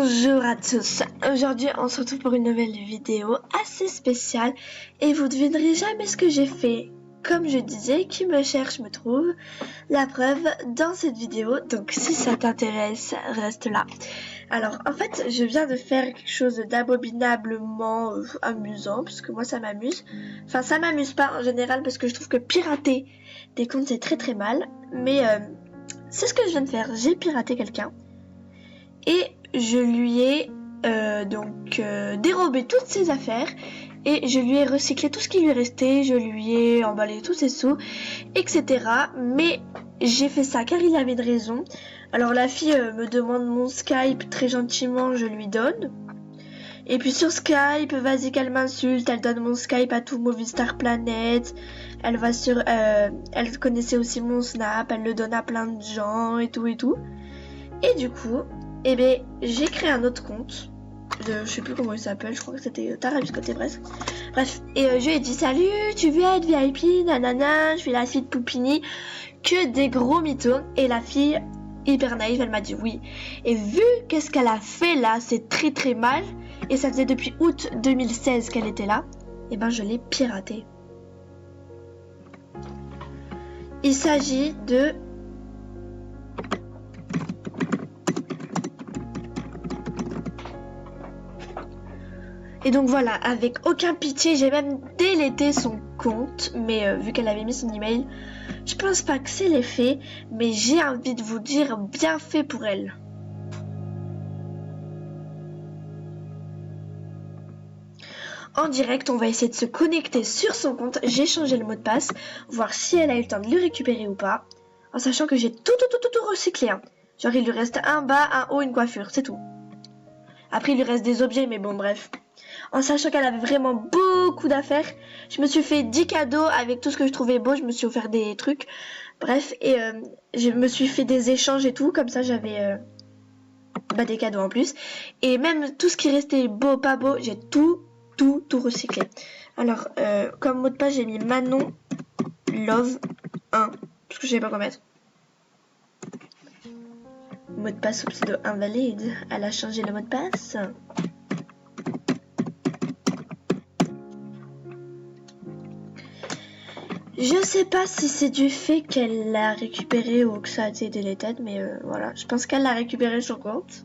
Bonjour à tous, aujourd'hui on se retrouve pour une nouvelle vidéo assez spéciale et vous devinerez jamais ce que j'ai fait. Comme je disais, qui me cherche me trouve, la preuve dans cette vidéo, donc si ça t'intéresse, reste là. Alors en fait je viens de faire quelque chose d'abominablement amusant, parce que moi ça m'amuse. Enfin ça m'amuse pas en général parce que je trouve que pirater des comptes c'est très mal, mais c'est ce que je viens de faire, j'ai piraté quelqu'un. Et je lui ai dérobé toutes ses affaires et je lui ai recyclé tout ce qui lui restait, je lui ai emballé tous ses sous, etc. Mais j'ai fait ça car il avait une raison. Alors la fille me demande mon Skype, très gentiment je lui donne. Et puis sur Skype, vas-y qu'elle m'insulte, elle donne mon Skype à tout Movistar Planet. Elle va sur, elle connaissait aussi mon Snap, elle le donne à plein de gens et tout. Et du coup, eh ben, j'ai créé un autre compte. Je sais plus comment il s'appelle, je crois que c'était Tarabiscoté presque. Bref, et je lui ai dit salut, tu veux être VIP, nanana, je fais la suite Poupini, que des gros mythos. Et la fille, hyper naïve, elle m'a dit oui. Et vu qu'est-ce qu'elle a fait là, c'est très mal. Et ça faisait depuis août 2016 qu'elle était là. Et ben je l'ai piraté. Il s'agit de... Et donc voilà, avec aucun pitié, j'ai même délété son compte, mais vu qu'elle avait mis son email, je pense pas que c'est l'effet, mais j'ai envie de vous dire bien fait pour elle. En direct, on va essayer de se connecter sur son compte, j'ai changé le mot de passe, voir si elle a eu le temps de le récupérer ou pas, en sachant que j'ai tout recyclé. Hein. Genre il lui reste un bas, un haut, une coiffure, c'est tout. Après il lui reste des objets, mais bon bref. En sachant qu'elle avait vraiment beaucoup d'affaires, je me suis fait 10 cadeaux avec tout ce que je trouvais beau, je me suis offert des trucs, bref, et je me suis fait des échanges et tout, comme ça j'avais des cadeaux en plus, et même tout ce qui restait beau, pas beau, j'ai tout recyclé. Alors, comme mot de passe, j'ai mis Manon Love 1, parce que je savais pas quoi mettre. Mot de passe au pseudo invalide, elle a changé le mot de passe. Je sais pas si c'est du fait qu'elle l'a récupéré ou que ça a été deleted, mais voilà, je pense qu'elle l'a récupéré sur compte.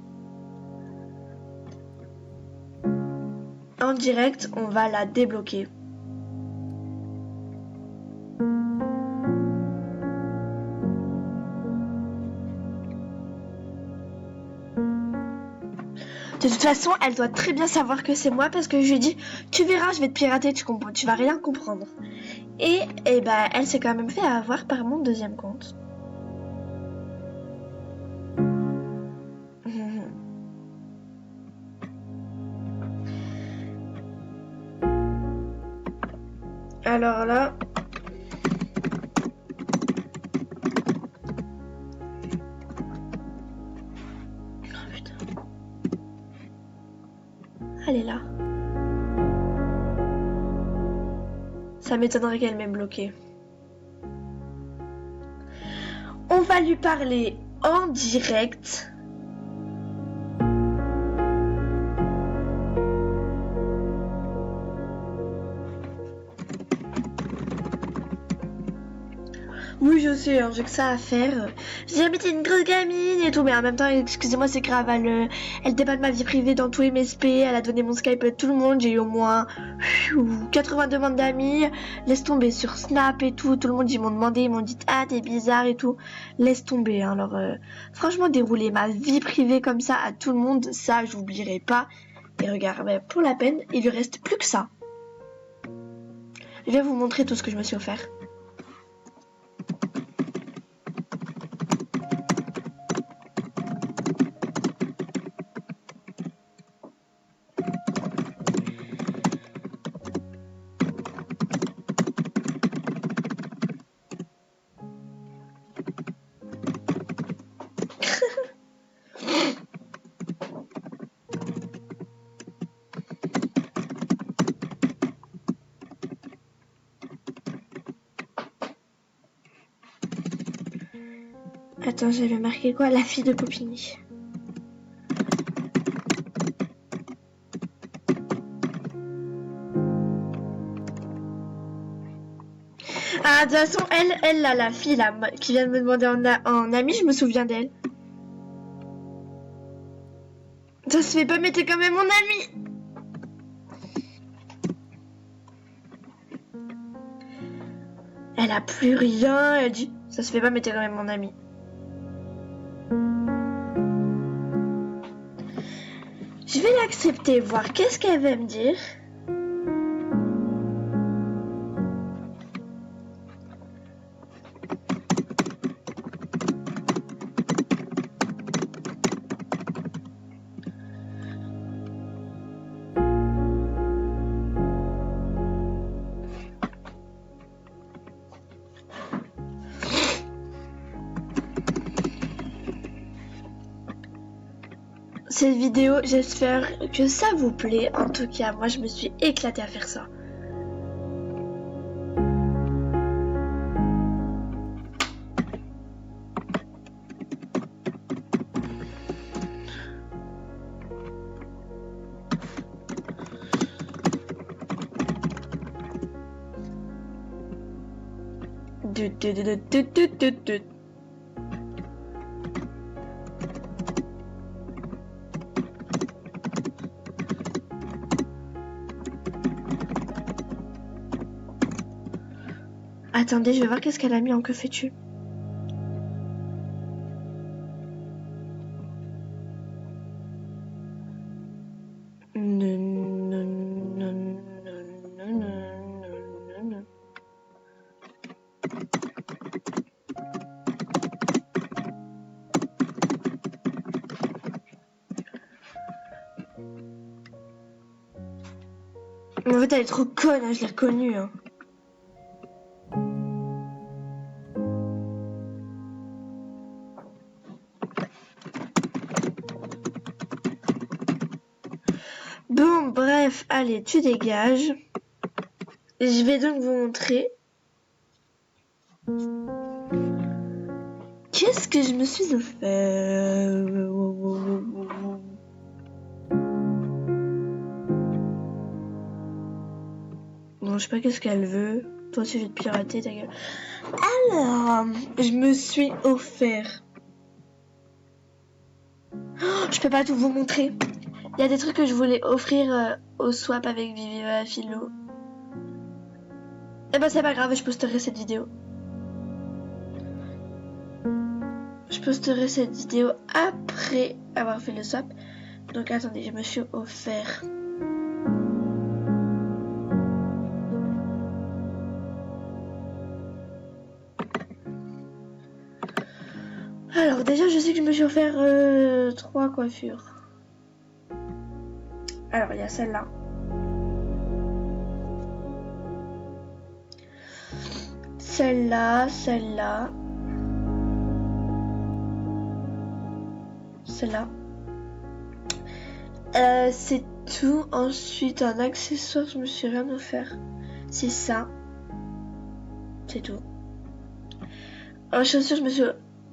En direct, on va la débloquer. De toute façon, elle doit très bien savoir que c'est moi parce que je lui ai dit tu verras, je vais te pirater, tu vas rien comprendre. Et ben, elle s'est quand même fait avoir par mon deuxième compte. Alors là... Oh putain. Elle est là. Ça m'étonnerait qu'elle m'ait bloqué. On va lui parler en direct. Oui, je sais, hein, j'ai que ça à faire. J'ai dit, mais t'es une grosse gamine et tout, mais en même temps, excusez-moi, c'est grave, elle déballe ma vie privée dans tout MSP, elle a donné mon Skype à tout le monde, j'ai eu au moins 80 demandes d'amis, laisse tomber sur Snap et tout, tout le monde, ils m'ont demandé, ils m'ont dit, ah, t'es bizarre et tout, laisse tomber, hein, alors, franchement, dérouler ma vie privée comme ça à tout le monde, ça, j'oublierai pas. Et regarde, pour la peine, il lui reste plus que ça. Je vais vous montrer tout ce que je me suis offert. Attends, j'avais marqué quoi? La fille de Poupini. Ah, de toute façon, elle là, la fille là, qui vient de me demander en ami, je me souviens d'elle. Ça se fait pas, mais t'es quand même mon ami. Elle a plus rien, elle dit, ça se fait pas, mais t'es quand même mon ami. Je vais l'accepter, voir qu'est-ce qu'elle va me dire. Cette vidéo, j'espère que ça vous plaît. En tout cas, moi je me suis éclatée à faire ça. Attendez, je vais voir qu'est-ce qu'elle a mis en que fais-tu. En fait, elle est trop conne, hein, je l'ai reconnue. Hein. Bon, bref, allez, tu dégages. Je vais donc vous montrer. Qu'est-ce que je me suis offert? Non, je sais pas qu'est-ce qu'elle veut. Toi, tu veux te pirater, ta gueule. Alors, je me suis offert. Oh, je peux pas tout vous montrer. Il y a des trucs que je voulais offrir au swap avec Viviva Philo. Eh ben, c'est pas grave, je posterai cette vidéo. Je posterai cette vidéo après avoir fait le swap. Donc, attendez, je me suis offert. Alors déjà je sais que je me suis offert 3 coiffures. Alors il y a celle-là. Celle-là, celle-là. Celle-là. C'est tout. Ensuite un accessoire, je me suis rien offert. C'est ça. C'est tout. En chaussures, je me suis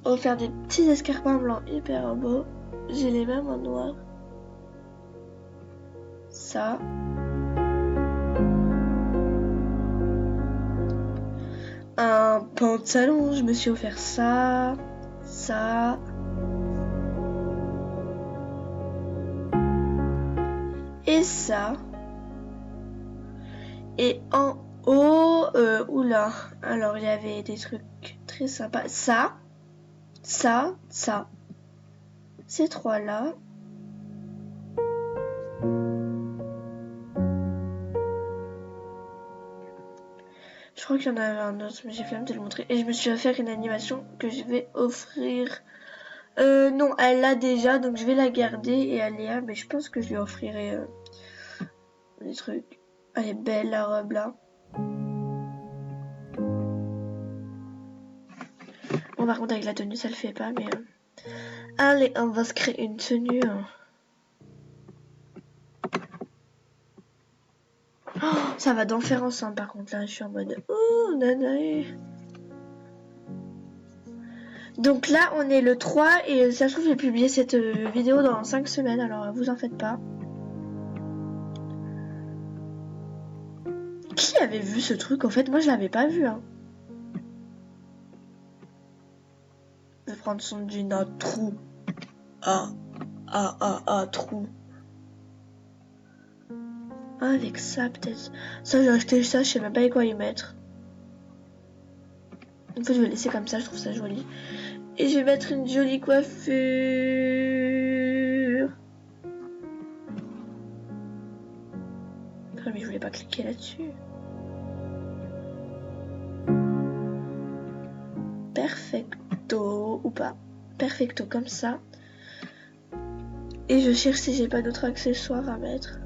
offert des petits escarpins blancs hyper beaux. J'ai les mêmes en noir. Ça. Un pantalon, je me suis offert ça. Ça. Et ça. Et en haut, oula. Alors il y avait des trucs très sympas. Ça. Ça. Ça. Ces trois-là. Je crois qu'il y en avait un autre, mais j'ai flemme de le montrer. Et je me suis offert une animation que je vais offrir. Non, elle l'a déjà, donc je vais la garder. Et Aléa, mais je pense que je lui offrirai des trucs. Elle est belle, la robe, là. Bon, par contre, avec la tenue, ça le fait pas, mais... Allez, on va se créer une tenue. Oh, ça va d'enfer ensemble, par contre, là, je suis en mode... Oh, nanaï. Donc là, on est le 3 et ça se trouve, je vais publier cette vidéo dans 5 semaines, alors vous en faites pas. Qui avait vu ce truc? En fait, moi, je l'avais pas vu. Hein. prendre son jean à trou. Trou. Ah, avec ça, peut-être. Ça, j'ai acheté ça, je sais même pas quoi y mettre. En fait, je vais laisser comme ça, je trouve ça joli. Et je vais mettre une jolie coiffure. Ah, mais je voulais pas cliquer là-dessus. Perfecto, ou pas. Perfecto, comme ça. Et je cherche si j'ai pas d'autres accessoires à mettre.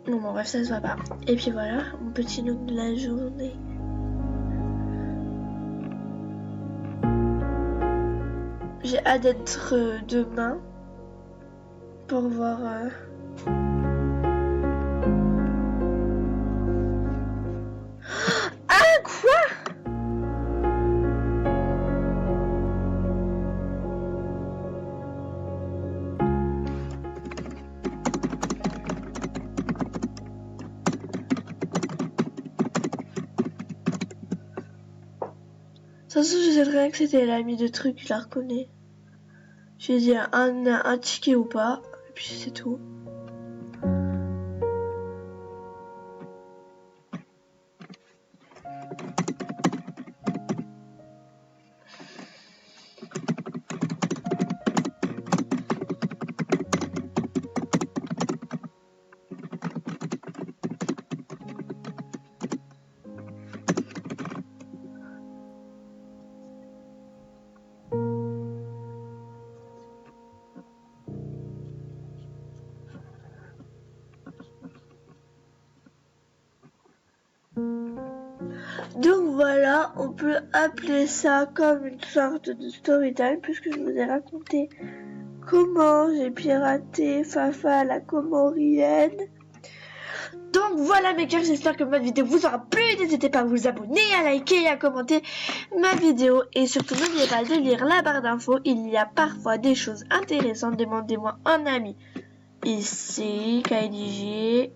Non, bon, bref, ça se voit pas. Et puis voilà, mon petit look de la journée. J'ai hâte d'être demain pour voir. Ah, quoi? De toute façon, je sais très bien que c'était l'ami de truc, je la reconnais. Je vais dire un ticket ou pas, et puis c'est tout. Donc voilà, on peut appeler ça comme une sorte de story time puisque je vous ai raconté comment j'ai piraté Fafa la Comorienne. Donc voilà mes cœurs, j'espère que ma vidéo vous aura plu. N'hésitez pas à vous abonner, à liker et à commenter ma vidéo. Et surtout n'oubliez pas de lire la barre d'infos, il y a parfois des choses intéressantes. Demandez-moi un ami. Ici, KDG.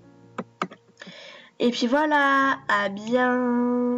Et puis voilà, à bientôt.